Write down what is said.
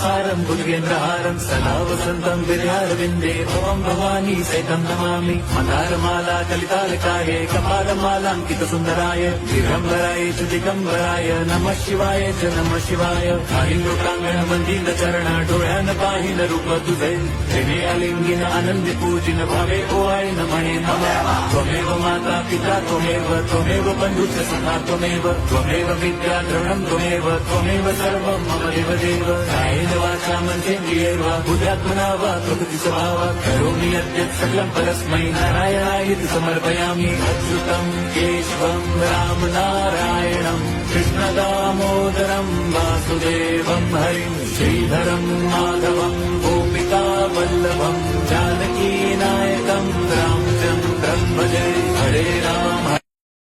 सारं भुजगेन्द्रहारं सदा वसन्तं विद्यारविन्दे भवं भवानी सहितं नमामि मन्दारमाला कलितालकाये कपालमालाङ्कितसुन्दराय दिगम्बराय च दिगम्बराय नमः शिवाय च नमः शिवाय काही लोकांगण मंदिर चरण डोळ्यान पाहिन रूप तुझे प्रेमे अलिंगिन आनंदी पूजिन भावे ओवाळीन म्हणे नमः त्वमेव माता पिता त्वमेव बंधुश्च सखा त्वमेव विद्या द्रवणं त्वमेव सर्वं मम देवदेव कायेन वाचा मनसेन्द्रियैर्व बुद्ध्यात्मना वा प्रकृति स्वभावात् करोमि यद्यत् सकलं परस्मै नारायणायेति समर्पयामि अच्युतं केशवं राम नारायणं कृष्णदामोदरं वासुदेवं हरिं श्रीधरं माधवं गोपिका वल्लभं जानकीनायकं रामचन्द्रं भजे हरे राम